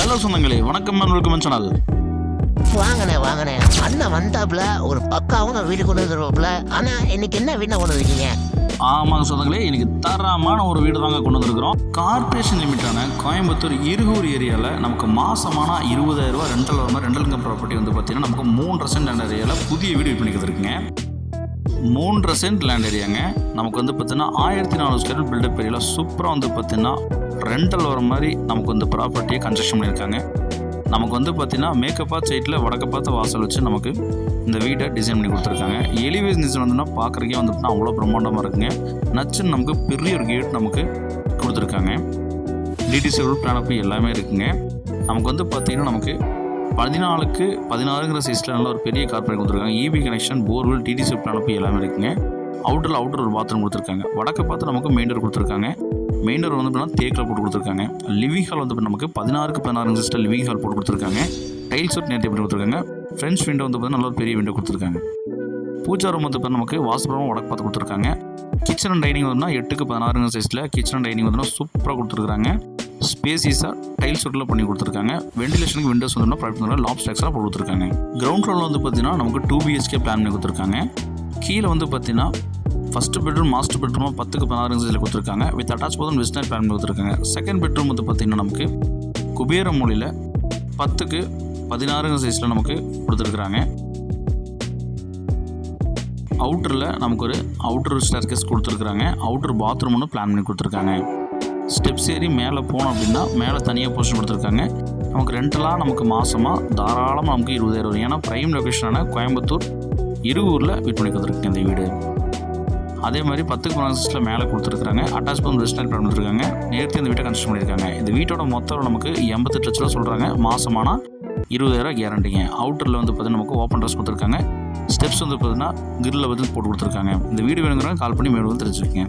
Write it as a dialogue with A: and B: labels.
A: Hello சொந்தங்களே, வணக்கம் and welcome channel.
B: வாங்கண்ணே அண்ணன் வந்தாப்புல ஒரு பக்காவும் வீடு கொண்டு வந்துருவாப்புல. ஆனா இன்னைக்கு என்ன வீடு கொண்டு வந்திருக்கீங்க?
A: ஆமாங்க சொந்தங்களே, இன்னைக்கு தரமான ஒரு வீடு தாங்க கொண்டு வந்திருக்கிறோம். கார்பரேஷன் லிமிட்டான கோயம்புத்தூர் இருகூர் ஏரியாவில் நமக்கு மாசமான 20,000 ரூபா ரெண்டல் வர மாதிரி ரெண்டல் இன்கம் ப்ராப்பர்ட்டி வந்து பார்த்தீங்கன்னா நமக்கு 3 சென்ட் லேண்ட் ஏரியாவில் புதிய வீடு விற்பனைக்கு இருக்குங்க. 3 சென்ட் லேண்ட் ஏரியாங்க. நமக்கு வந்து பார்த்தீங்கன்னா 1400 ஸ்கொயர் பில்டப் ஏரியாவில் சூப்பராக வந்து பார்த்தீங்கன்னா ரெண்டல் வர மாதிரி நமக்கு வந்து ப்ராப்பர்ட்டியை கன்ஸ்ட்ரக்ஷன் பண்ணியிருக்காங்க. நமக்கு வந்து பார்த்தீங்கன்னா மேக்கப் பார்த்து சைட்டில் வடக்க பார்த்த வாசல் வச்சு நமக்கு இந்த வீட்டை டிசைன் பண்ணி கொடுத்துருக்காங்க. எலிவேஷன் டிசைன் வந்துன்னா பார்க்குறக்கே வந்து அவ்வளோ பிரம்மாண்டமாக இருக்குங்க. நச்சுன்னு நமக்கு பெரிய ஒரு கேட் நமக்கு கொடுத்துருக்காங்க. டிடிசி பிளானப்பு எல்லாமே இருக்குங்க. நமக்கு வந்து பார்த்தீங்கன்னா நமக்கு 14க்கு 16ங்கிற சைஸில் நல்ல ஒரு பெரிய கார்பரேட் கொடுத்துருக்காங்க. இபி கனெக்ஷன், போர்வெல், டிடிசி பிளானப்பு எல்லாமே இருக்குங்க. அவுட்டர் ஒரு பாத்ரூம் கொடுத்துருக்காங்க. வடக்க பார்த்து நமக்கு மெயின் டோர் கொடுத்துருக்காங்க. மெயின் டோர் வந்து தேக்கில் போட்டு கொடுத்துருக்காங்க. லிவிங் ஹால் வந்து நமக்கு 16க்கு 16 சிஸ்டர் லிவிங் ஹால் போட்டு கொடுத்துருக்காங்க. டைல்ஸ் ஒர்க் நேர்த்தி பண்ணி கொடுத்துருக்காங்க. ஃப்ரெண்ட்ஸ் விண்டோ வந்து நல்ல ஒரு பெரிய விண்டோ கொடுத்துருக்காங்க. பூஜா ரூம் வந்து நமக்கு வாஸ்பரம் வடக்கு பார்த்து கொடுத்துருக்காங்க. கிச்சன் அண்ட் டைனிங் வந்து 8க்கு 16 சைஸில் கிச்சன் அண்ட் டைனிங் வந்து சூப்பராக கொடுத்துருக்காங்க. ஸ்பேசிஸாக டைல்ஸ் ஒர்க்கில் பண்ணி கொடுத்துருக்காங்க. வெண்டிலேஷனுக்கு விண்டோஸ் வந்து ப்ராடக்ட் லாப் ஸ்டாக்ஸ்லாம் போட்டு கொடுத்துருக்காங்க. கிரவுண்ட் ஃப்ளோரில் வந்து பார்த்தீங்கன்னா நமக்கு 2 BHK பிளான் பண்ணி கொடுத்துருக்காங்க. கீழே வந்து பார்த்தீங்கன்னா ஃபஸ்ட் பெட்ரூம் மாஸ்டர் பெட்ரூமாக 10க்கு 16 சைஸில் கொடுத்துருக்காங்க. வித் அட்டாச் போதும் வெஸ்டர்ன் பிளான் பண்ணி கொடுத்துருக்காங்க. செகண்ட் பெட்ரூம் வந்து பார்த்தீங்கன்னா நமக்கு குபேர மொழியில் 10க்கு 16 சைஸில் நமக்கு கொடுத்துருக்குறாங்க. அவுட்டரில் நமக்கு ஒரு அவுட்டர் ஸ்டேர்கேஸ் கொடுத்துருக்குறாங்க. அவுட்டர் பாத்ரூம் ஒன்று பிளான் பண்ணி கொடுத்துருக்காங்க. ஸ்டெப்ஸ் ஏறி மேலே போனோம் அப்படின்னா மேலே தனியாக போர்ஷன் கொடுத்துருக்காங்க. நமக்கு ரெண்டலாக நமக்கு மாதமாக தாராளமாக நமக்கு 20,000 வரும். ஏன்னா ப்ரைம் லொக்கேஷனான கோயம்புத்தூர் இருகூரில் விற்பனை கொடுத்துருக்குங்க இந்த வீடு. அதே மாதிரி 10க்கு 16 சைஸில் மேலே கொடுத்துருக்காங்க. அட்டாச் பண்ணி வெஸ்டர்ன் பிளான் கொடுத்துருக்காங்க. நேர்த்தி அந்த வீட்டை கன்ஸ்ட்ரக்ட் பண்ணியிருக்காங்க. இந்த வீட்டோட மொத்தம் நமக்கு 88 லட்ச ரூபா சொல்கிறாங்க. மாதமான 20,000 கேரண்டிங்க. அவுட்டரில் வந்து பார்த்தீங்கன்னா நமக்கு ஓப்பன் ட்ரெஸ் கொடுத்துருக்காங்க. ஸ்டெப்ஸ் வந்து பார்த்தீங்கன்னா கிரில் வந்து போட்டு கொடுத்துருக்காங்க. இந்த வீடு வேணுங்கிறவங்க கால் பண்ணி மேலும் தெரிஞ்சுக்கங்க.